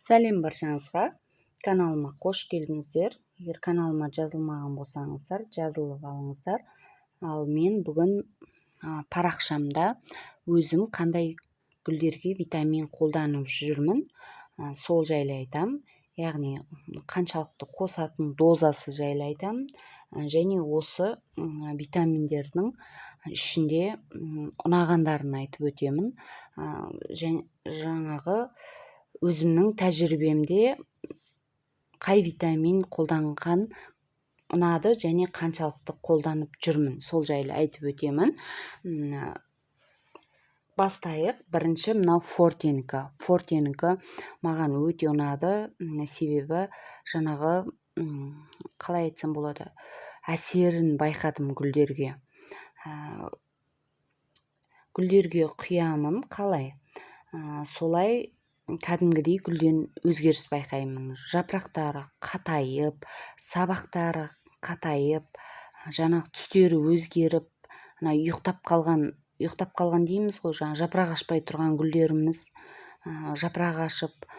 Сәлем баршаңызға. Каналыма қош келдіңіздер. Егер каналыма жазылмаған болсаңыздар, жазылып алыңыздар. Ал мен бүгін парақшамда өзім қандай гүлдерге витамин қолданып жүрмін, сол жайлы айтам. Яғни қаншалықты қосатын дозасы жайлы айтам. Және осы витаминдердің ішінде ұнағандарын айтып өтемін. Жаңағы өзімнің тәжірибемде қай витамин қолданған ұнады және қаншалықты қолданып жүрмін, сол жайлы айтып өтемін. Бастайық. Бірінші мынау фортенікі маған өте ұнады. Себебі жаңағы қалай айтсам болады, әсерін байқадым гүлдерге. Гүлдерге құямын, қалай? Солай кәдімгідей гүлден өзгеріс байқаймын. Жапырақтары қатайып, сабақтары қатайып, жаңағы түстері өзгеріп, ұйықтап қалған дейміз ғой, жаңа жапырақ ашпай тұрған гүлдеріміз жапырақ ашып,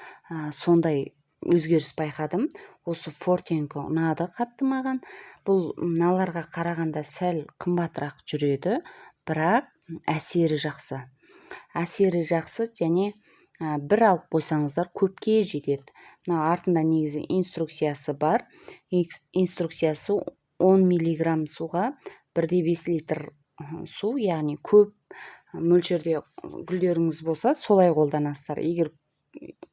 сондай өзгеріс байқадым. Осы фортенікі ұнады қатты маған. Бұл мыналарға қарағанда сәл қымбатырақ жүреді, бірақ әсері жақсы. Және бір алып қойсаңыздар көпке жетеді. Мына артында негізі инструкциясы бар. Инструкциясы 10 миллиграмм суға 1,5 литр су, яғни көп мөлшерде гүлдеріңіз болса, солай қолданасыздар. Егер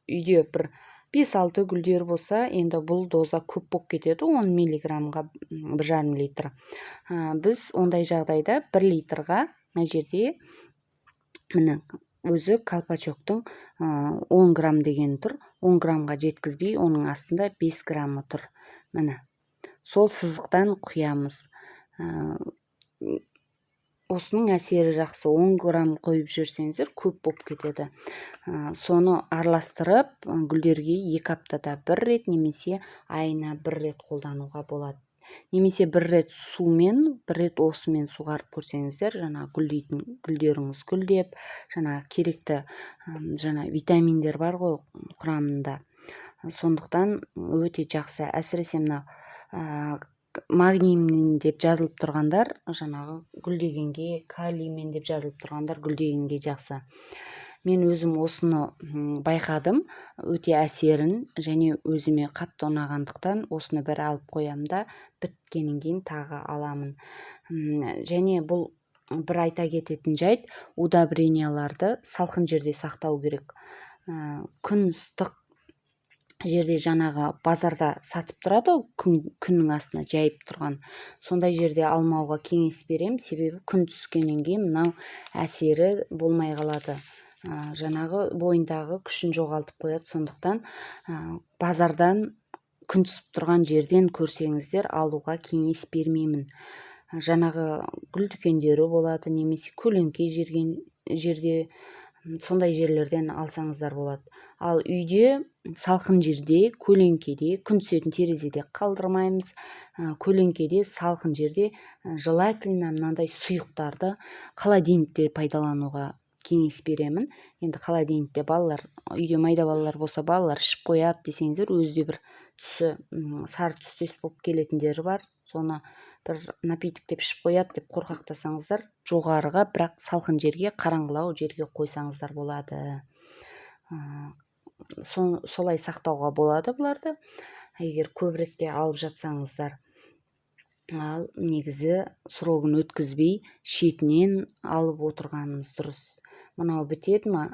үйде бір 5-6 гүлдер болса, енді бұл доза көп болып кетеді, 10 миллиграммға 1,5 литр. Біз ондай жағдайда 1 литрға мына жерде міне өзі колпачоктың 10 грамм деген тұр. 10 граммға жеткізбей, оның астында 5 граммы тұр. Міне сол сызықтан құямыз. Осының әсері жақсы. 10 грамм қойып жүрсеңіздер көп болып кетеді. Соны араластырып, гүлдерге 2 аптада 1 рет немесе айына 1 рет қолдануға болады. Немесе 1 рет сумен, 1 рет осымен суғарып көрсеңіздер, жаңа гүлдеріңіз гүлдеп, жаңа керекті витаминдер бар ғой құрамында. Сондықтан өте жақсы. Әсіресе мына магниймен деп жазылып тұрғандар, жаңағы гүлдегенге, калиймен деп жазылып тұрғандар гүлдегенге жақсы. Мен өзім осыны байқадым, өте әсерін, және өзіме қатты ұнағандықтан осыны бір алып қоямын да, біткеннен кейін тағы аламын. Және бұл бір айта кететін жайт, удобренияларды салқын жерде сақтау керек. Күн ыстық жерде, жаңағы базарда сатып тұрады, күннің астына жайып тұрған. Сондай жерде алмауға кеңес берем, себебі күн түскеннен кейін мынау әсері болмай қалады. Жаңағы бойындағы күшін жоғалтып қояды. Сондықтан базардан күн түсіп тұрған жерден көрсеңіздер, алуға кеңес бермеймін. Жаңағы гүл дүкендері болады, немесе көлеңке жерде, сондай жерлерден алсаңыздар болады. Ал үйде, салқын жерде, көлеңкеде, күн түсетін терезеде қалдырмаймыз. Көлеңкеде, салқын жерде желательно мынандай сұйықтарды холодильникте пайдалануға кеңес беремін. Енді холодильникте балалар, үйде майда балалар болса, балалар ішіп қояды десеңіздер, өзде бір түсі сары түстес болып келетіндері бар. Соны бір напиток деп ішіп қояды деп қорқақтасаңыздар, жоғарыға, бірақ салқын жерге, қараңғылау жерге қойсаңыздар болады. Солай сақтауға болады бұларды, егер көбіректе алып жатсаңыздар. Ал негізі срогын өткізбей, шетінен алып отырғанымыз дұрыс. Мынау бітеді ма,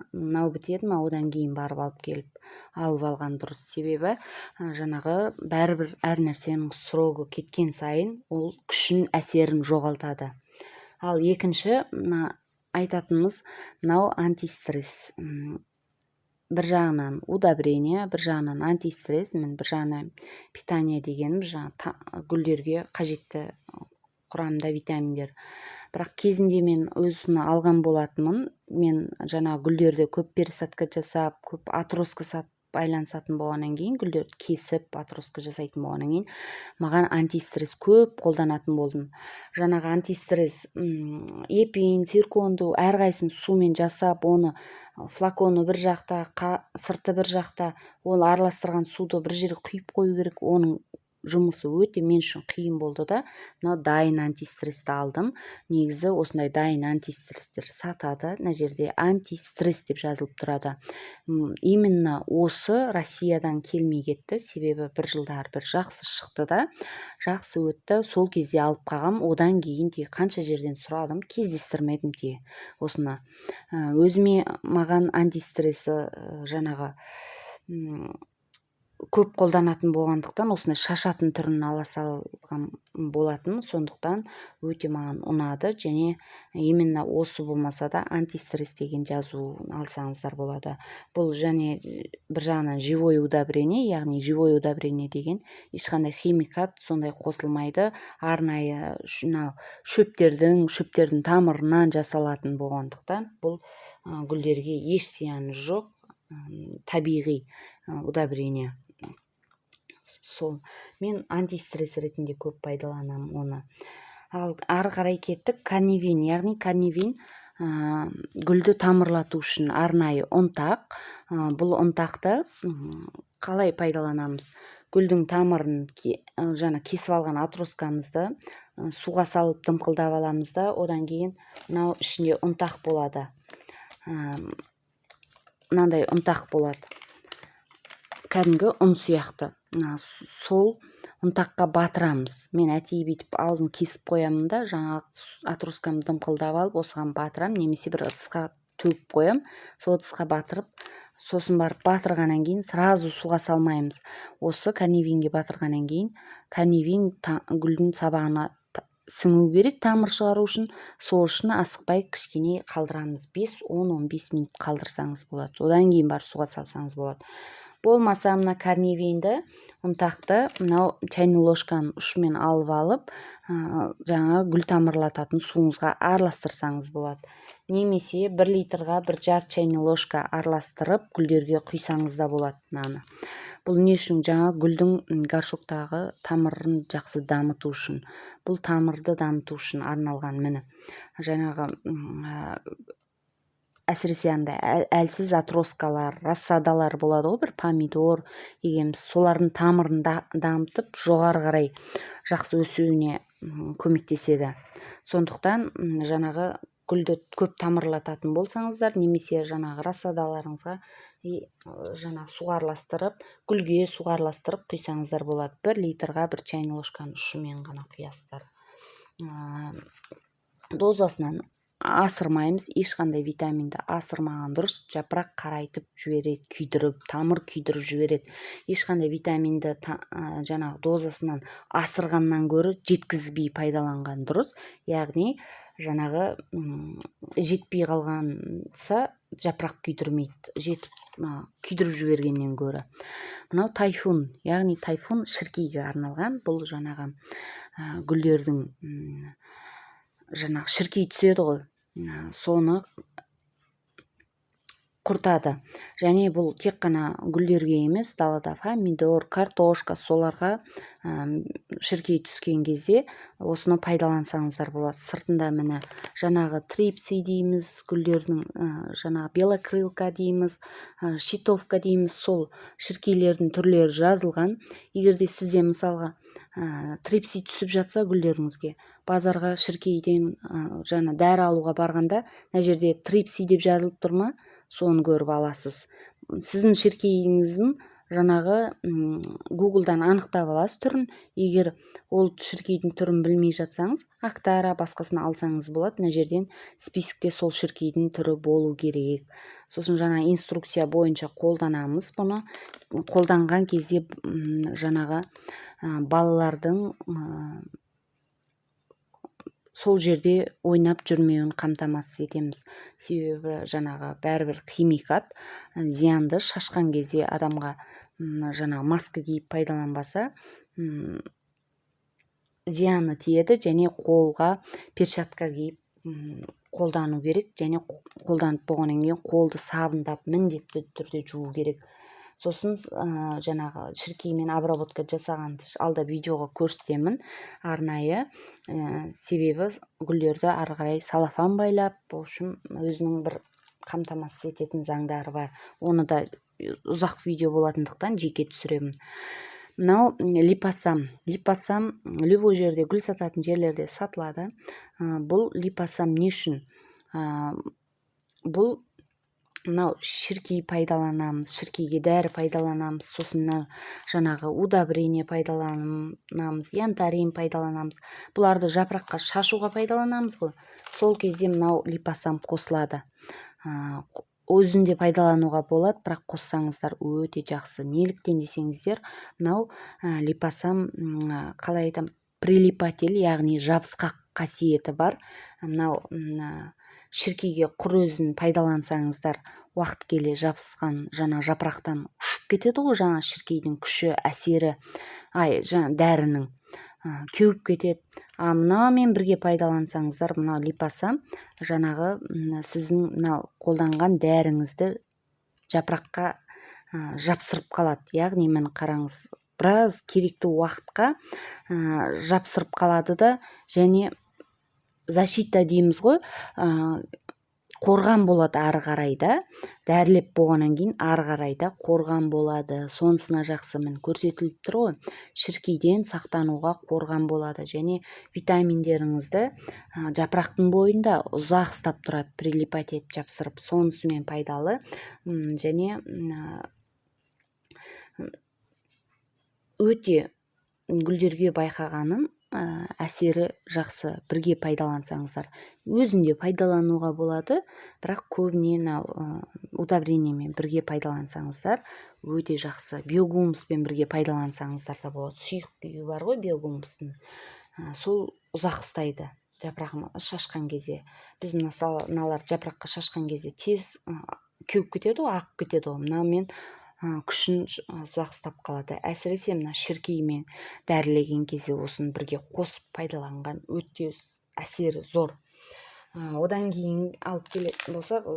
одан кейін барып алып алған дұрыс. Себебі жаңағы бәрібір әр нәрсенің срогы кеткен сайын ол күшін, әсерін жоғалтады. Ал екінші айтатынымыз мынау антистресс. Бір жағынан удобрение, бір жағынан антистресс, бір жағынан питание дегенім гүлдерге қажетті құрамында витаминдер. Бірақ кезінде мен өзіні алған болатынмын. Мен жаңа гүлдерді көп пересадка жасап, көп отростка айланысатын болғаннан кейін, гүлдерді кесіп отростка жасайтын болғаннан кейін маған антистресс көп қолданатын болдым. Жаңағы антистресс эпин, цирконды әрқайсысын сумен жасап, оны флаконы бір жақта, сырты бір жақта, ол араластырған суды бір жерге құйып қою керек. Оның жұмысы өте мен үшін қиын болды да, мынау дайын антистрессті алдым. Негізі осындай дайын антистресстер сатады. Мына жерде антистресс деп жазылып тұрады. Именно осы Россиядан келмей кетті, себебі бір жылдар бір жақсы шықты да, жақсы өтті. Сол кезде алып қалғам. Одан кейін те қанша жерден сұрадым, кездестірмедім те осыны. Өзіме маған антистрессы жаңағы көп қолданатын болғандықтан осындай шашатын түрін ала салған болатын. Сондықтан өте маған ұнады, және именно осы болмаса да антистресс деген жазуын алсаңыздар болады. Бұл және бір жағынан живой удобрение, яғни живой удобрение деген ешқандай химикат сондай қосылмайды. Арнайы шөптердің тамырынан жасалатын болғандықтан бұл гүлдерге еш зияны жоқ, табиғи удобрение. Сол мен антистресс ретінде көп пайдаланамын оны. Ал ары қарай кеттік. Карнивин, яғни карнивин гүлді тамырлату үшін арнайы ұнтақ. Бұл ұнтақты қалай пайдаланамыз? Гүлдің тамырын жаңа кесіп алған отросткамызды суға салып дымқылдап аламыз да, одан кейін мынау ішінде ұнтақ болады. Мынандай ұнтақ болады, кәдімгі ұн сияқты. Сол ұнтаққа батырамыз. Мен әтей бүйтіп аузын кесіп қоямын да, жаңағы отросткамды дымқылдап алып осыған батырам, немесе бір ыдысқа төгіп қоям. Сол ыдысқа батырып, сосын барып батырғаннан кейін сразу суға салмаймыз. Осы карнивинге батырғаннан кейін карнивин гүлдің сабағына сіңу керек тамыр шығару үшін. Сол үшін асықпай кішкене қалдырамыз. 5-10-15 минут қалдырсаңыз болады. Одан кейін барып суға салсаңыз болады. Болмаса мына карнивинді ұнтақты мынау чайный ложканың ұшымен алып жаңа гүл тамырлататын суыңызға араластырсаңыз болады. Немесе 1 литрға 1,5 чайный ложка араластырып гүлдерге құйсаңыз да болады. Бұл не үшін? Жаңа гүлдің горшоктағы тамырын жақсы дамыту үшін. Бұл тамырды дамыту үшін арналған. Міне жаңағы әсіресе әлсіз отросткалар, рассадалар болады ғой, бір помидор егеміз, солардың тамырын дамытып жоғары қарай жақсы өсуіне көмектеседі. Сондықтан жаңағы гүлді көп тамырлататын болсаңыздар, немесе жаңағы рассадаларыңызға жаңағы суға араластырып, гүлге суға араластырып құйсаңыздар болады. 1 литрға 1 чайный ложканың ұшымен ғана құясыздар. Дозасынан асырмаймыз, ешқандай витаминді асырмаған дұрыс. Жапырақ қарайтып жібереді, күйдіріп, тамыр күйдіріп жібереді. Ешқандай витаминді жаңағы дозасынан асырғаннан гөрі жеткізбей пайдаланған дұрыс. Яғни жаңағы жетпей қалғанса жапырақ күйдірмейді, күйдіріп жібергеннен гөрі. Мынау тайфун, яғни тайфун шіркейге арналған. Бұл жаңағы гүлдердің жаңағы шіркей түседі ғой, соны құртады. Және бұл тек қана гүлдерге емес, далада помидор, картошка, соларға шіркей түскен кезде осыны пайдалансаңыздар болады. Сыртында міне жаңағы трипси дейміз, гүлдердің жаңағы белокрылка дейміз, щитовка дейміз, сол шіркейлердің түрлері жазылған. Егерде сізде мысалға трипси түсіп жатса гүлдеріңізге, базарға шіркейден жаңа дәрі алуға барғанда, мына жерде трипси деп жазылып тұр ма, соны көріп аласыз. Сіздің шіркейіңіздің жаңағы Google'дан анықтап аласыз түрін. Егер ол шіркейдің түрін білмей жатсаңыз, Актара басқасын алсаңыз болады. Мына жерден списокте сол шіркейдің түрі болу керек. Сосын жаңа инструкция бойынша қолданамыз бұны. Қолданған кезде жаңағы балалардың сол жерде ойнап жүрмеуін қамтамасыз етеміз. Себебі жаңағы бәрібір химикат зиянды. Шашқан кезде адамға жаңағы маска киіп пайдаланбаса зияны тиеді, және қолға перчатка киіп қолдану керек, және қолданып болғаннан кейін қолды сабындап міндетті түрде жуу керек. сосын жаңағы шіркеймен обработка жасағанды алда видеоға көрсетемін арнайы. Себебі гүлдерді ары қарай салафан байлап, в общем, өзінің бір қамтамасыз ететін заңдары бар. Оны да ұзақ видео болатындықтан жеке түсіремін. Мынау липосам. Липосам любой жерде, гүл сататын жерлерде сатылады. Бұл липосам не үшін? Бұл мынау шіркей пайдаланамыз, шіркейге дәрі пайдаланамыз, сосын жаңағы удобрение пайдаланамыз, янтарин пайдаланамыз. Бұларды жапыраққа шашуға пайдаланамыз ғой. Сол кезде мынау липосам қосылады. Өзінде пайдалануға болады, бірақ қоссаңыздар өте жақсы. Неліктен десеңіздер, мынау липосам қалай айтам, прилипатель, яғни жабысқақ қасиеті бар. Мынау шіркейге құр өзін пайдалансаңыздар, уақыт келе жабысқан жаңа жапырақтан ұшып кетеді ғой, жаңа шіркейдің күші, әсері, жаңа дәрінің кеуіп кетеді. Мынаумен бірге пайдалансаңыздар, мынау липосам жаңағы сіздің мынау қолданған дәріңізді жапыраққа жапсырып қалады. Яғни мені қараңыз, біраз керекті уақытқа жапсырып қалады да, және защита дейміз ғой, қорған болады ары қарайда, дәрілеп болғаннан кейін ары қарайда қорған болады. Сонысына жақсы, мін көрсетіліп тұр ғой, шіркейден сақтануға қорған болады, және витаминдеріңізді жапырақтың бойында ұзақ ұстап тұрады, прилипать етіп жапсырып, сонысымен пайдалы. Және өте гүлдерге байқағаным, әсері жақсы. Бірге пайдалансаңыздар, өзінде пайдалануға болады, бірақ көбіне удобрениемен бірге пайдалансаңыздар өте жақсы. Биогумуспен бірге пайдалансаңыздар да болады. Сұйық күйі бар ғой биогумустың, сол ұзақ ұстайды жапырағын шашқан кезде. Біз мыналар жапыраққа шашқан кезде тез кеуіп кетеді ғой, ағып кетеді ғой. Мынамен күшін ұзақ ұстап қалады. Әсіресе мына шіркеймен дәрілеген кезде осыны бірге қосып пайдаланған өте әсері зор. Одан кейін алып келетін болсақ,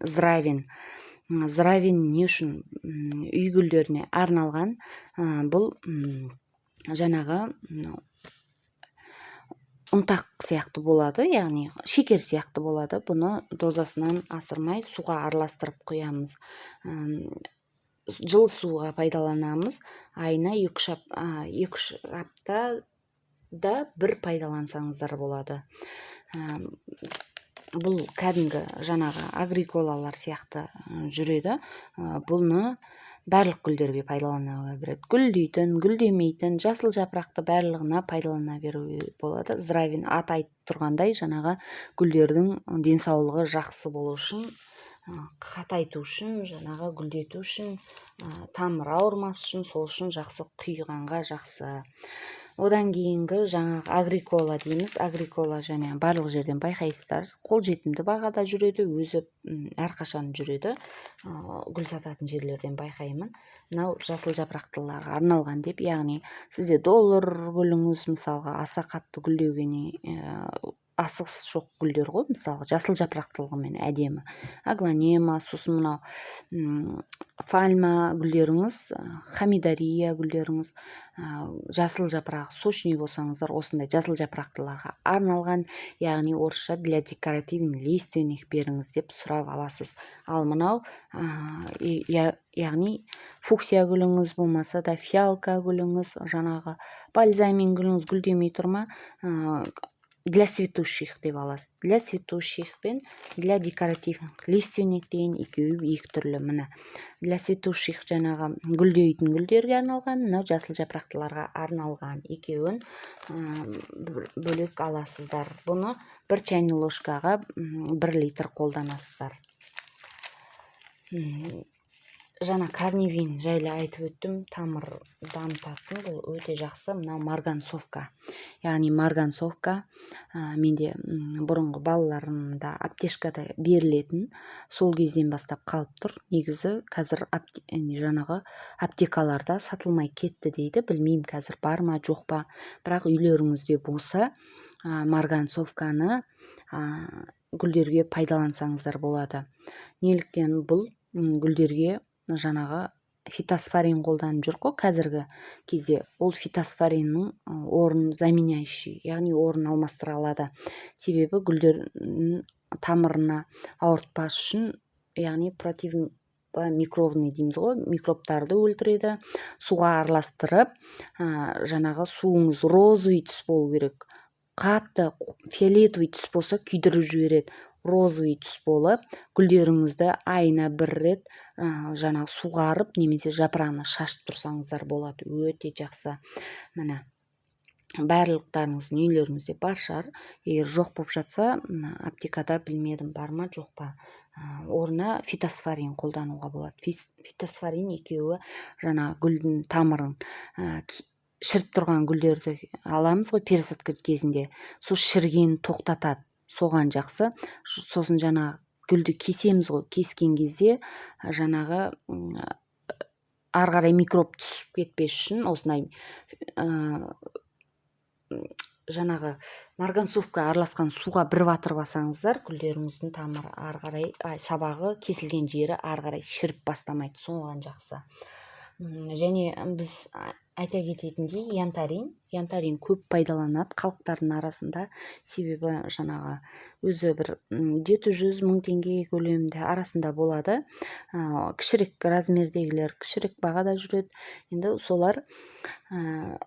здравин. Здравин не үшін? Үй гүлдеріне арналған. Бұл жаңағы ұнтақ сияқты болады, яғни шекер сияқты болады. Бұны дозасынан асырмай суға араластырып құямыз. Жыл суға пайдаланамыз. Айына 2-3 аптада бір пайдалансаңыздар болады. Бұл кәдімгі жаңағы агриколалар сияқты жүреді. Бұны барлық гүлдерге пайдалана береді. Гүлдейтін, гүлдемейтін, жасыл жапырақты барлығына пайдалана беруге болады. Здравин ат айтып тұрғандай, жаңағы гүлдердің денсаулығы жақсы болу үшін, қатайту үшін, жаңағы гүлдету үшін, тамыр ауырмас үшін, сол үшін жақсы, құйғанға жақсы. Одан кейінгі жаңағы агрикола дейміз. Агрикола және барлық жерден байқайсыздар, қолжетімді бағада жүреді, өзі әрқашан жүреді. Гүл сататын жерлерден байқаймын. Мынау жасыл жапырақтыларға арналған деп, яғни сізде доллар гүліңіз мысалға аса қатты гүлдеуге асығыс жоқ гүлдер ғой, мысалы жасыл жапырақтылығымен әдемі. Аглонема, сосын мынау фальма гүлдеріңіз, хамидария гүлдеріңіз, жасыл жапырақ, сочный болсаңыздар, осындай жасыл жапырақтыларға арналған, яғни орысша для декоративных лиственных беріңіз деп сұрап аласыз. Ал мынау яғни фуксия гүліңіз болмаса да, фиалка гүліңіз, жаңағы бальзамин гүліңіз гүлдемей тұрма, для цветущих деп аласыз. Для цветущих пен для декоративных лиственных деген екі түрлі. Міне для цветущих жаңағы гүлдейтін гүлдерге арналған, мынау жасыл жапырақтыларға арналған. Екеуін бөлек аласыздар. Бұны 1 чайный ложкаға 1 литр қолданасыздар. Жаңа карнивин жайлы айтып өттім, тамыр дамытатын, бұл өте жақсы. Мынау марганцовка. Яғни марганцовка менде бұрынғы балаларымда аптешкада берілетін, сол кезден бастап қалып тұр. Негізі қазір жаңағы аптекаларда сатылмай кетті дейді. Білмеймін қазір бар ма, жоқ па. Бірақ үйлеріңізде болса, марганцовканы гүлдерге пайдалансаңыздар болады. Неліктен бұл гүлдерге жаңағы фитосфорин қолданып жүр ғой қазіргі кезде. Ол фитосфориннің орнын заменяющий, яғни орнын алмастыра алады. Себебі гүлдердің тамырына ауыртпас үшін, яғни микробный дейміз ғой, микробтарды өлтіреді. Суға араластырып, жаңағы суыңыз розовый түс болу керек. Қатты фиолетовый түс болса күйдіріп жібереді. Розовый түс болып, гүлдеріңізді айына бір рет жаңағы суғарып немесе жапырағына шашып тұрсаңыздар болады. Өте жақсы. Міне барлықтарыңыздың үйлеріңізде бар шығар. Егер жоқ болып жатса, аптекада білмедім бар ма жоқ па, орнына фитосфорин қолдануға болады. Фитосфорин екеуі жаңа гүлдің тамырын, шіріп тұрған гүлдерді аламыз ғой пересадка кезінде, сол шіргенін тоқтатады. Соған жақсы. Сосын жаңағы гүлді кесеміз ғой, кескен кезде жаңағы ары қарай микроб түсіп кетпес үшін осындай жаңағы марганцовка араласқан суға бір батырып алсаңыздар, гүлдеріңіздің тамыры ары қарай, сабағы кесілген жері ары қарай шіріп бастамайды. Соған жақсы. Және біз айта кететіндей, янтарин көп пайдаланады халықтардың арасында. Себебі жаңағы өзі бір 700 мың теңге көлемінде арасында болады. Кішірек размердегілер кішірек бағада жүреді. Енді солар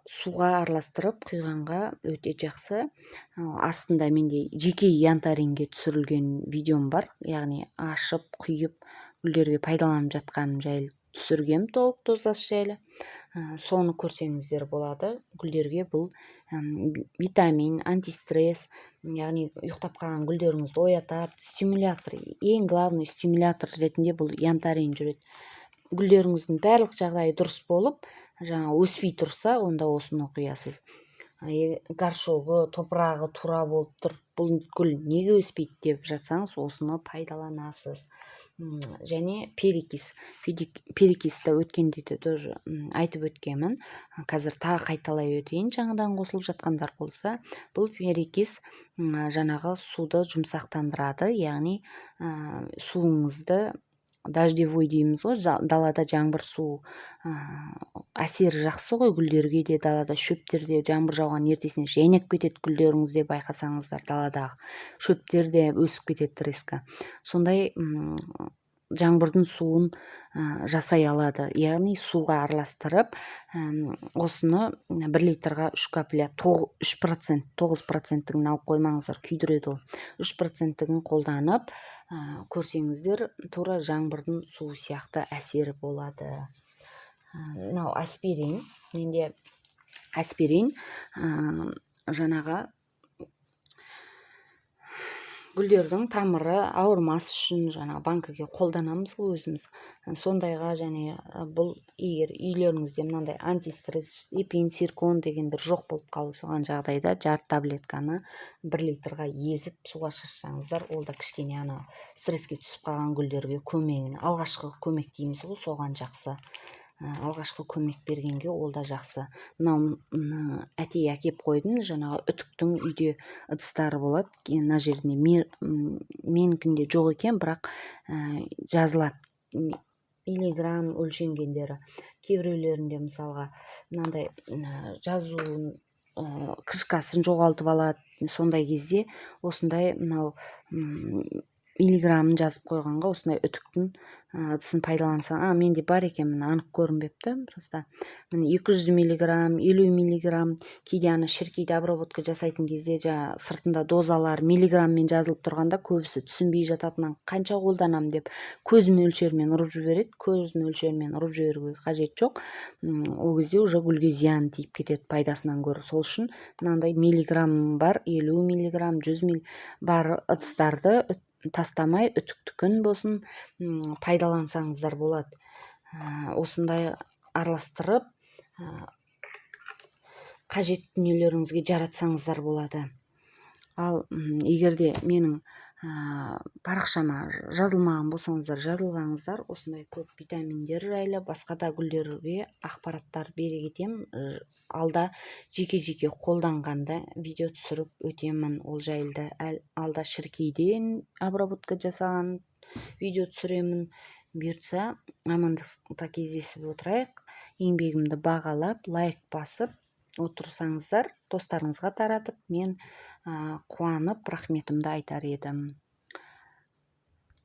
суға араластырып құйғанға өте жақсы. Астында менде жеке янтаринге түсірілген видеом бар. Яғни ашып, құйып, гүлдерге пайдаланып жатқаным жайлы түсіргем, толық дозасы жайлы. Соны көрсеңіздер болады. Гүлдерге бұл витамин, антистресс, яғни ұйықтап қалған гүлдеріңізді оятады, стимулятор, ең главный стимулятор ретінде бұл янтарин жүреді. Гүлдеріңіздің барлық жағдайы дұрыс болып, жаңа өспей тұрса, онда осыны құясыз. Горшогы, топырағы тура болып тұр, бұл гүл неге өспейді деп жатсаңыз, осыны пайдаланасыз. Және перекисті өткенде де тоже айтып өткенмін. Қазір тағы қайталай өтейін, жаңадан қосылып жатқандар болса. Бұл перекис жаңағы суды жұмсақтандырады, яғни суыңызды дождевой дейміз ғой, далада жаңбыр су әсері жақсы ғой гүлдерге де. Далада шөптерде жаңбыр жауған ертесіне жайнап кетеді гүлдеріңізде, байқасаңыздар даладағы шөптер де өсіп кетеді резко. Сондай жаңбырдың суын жасай алады, яғни суға араластырып, осыны 1 литрға 3 капля, 3%, 9%-тігін алып қоймаңыздар, күйдіреді ол. 3%-тігін қолданып көрсеңіздер, тура жаңбырдың суы сияқты әсері болады. Мынау аспирин, менде аспирин жаңағы гүлдердің тамыры ауырмас үшін жаңа банкіге қолданамыз ғой өзіміз. Сондайға және бұл егер үйлеріңізде мынандай антистресс, эпин-циркон дегендер жоқ болып қалған жағдайда жарты таблетканы 1 литрға езіп суға шашсаңыздар, ол да кішкене стресске түсіп қалған гүлдерге алғашқы көмек дейміз ғой, соған жақсы. Алғашқы көмек бергенге ол да жақсы. Мынау әтей әкеп қойдым, жаңағы үтіктің үйде ыдыстары болады. Мына жеріне менікінде жоқ екен, бірақ жазылады миллиграмм өлшенгендері. Кейбіреулерінде мысалға мынандай жазуын крышкасын жоғалтып алады. Сондай кезде осындай мынау миллиграмын жазып қойғанға осындай үтіктің ыдысын пайдалансаң, менде бар екен, міне анық көрінбепті, просто міне 200 миллиграмм, 50 миллиграмм, кейде шіркейді обработка жасайтын кезде сыртында дозалар миллиграммен жазылып тұрғанда көбісі түсінбей жататынын, қанша қолданам деп көз мөлшермен ұрып жібереді. Көз мөлшермен ұрып жіберуге қажет жоқ. Ол кезде уже гүлге зиян тиіп кетеді пайдасынан гөрі. Сол үшін мынандай миллиграмм бар, 50 миллиграмм, 100 миллиграмм бар ыдыстарды тастамай, үтіктікін болсын пайдалансаңыздар болады. Осындай араластырып қажет дүниелеріңізге жаратсаңыздар болады. Ал егерде менің парақшама жазылмаған болсаңыздар, жазылғаңыздар. Осындай көп витаминдер жайлы, басқа да гүлдерге ақпараттар бере кетем. Алда жеке-жеке қолданғанда видео түсіріп өтемін ол жайлы. Алда шіркейден обработка жасаған видео түсіремін. бұйыртса амандықта кездесіп отырайық. Еңбегімді бағалап, лайк басып отырсаңыздар, достарыңызға таратып, мен қуанып рахметімді айтар едім.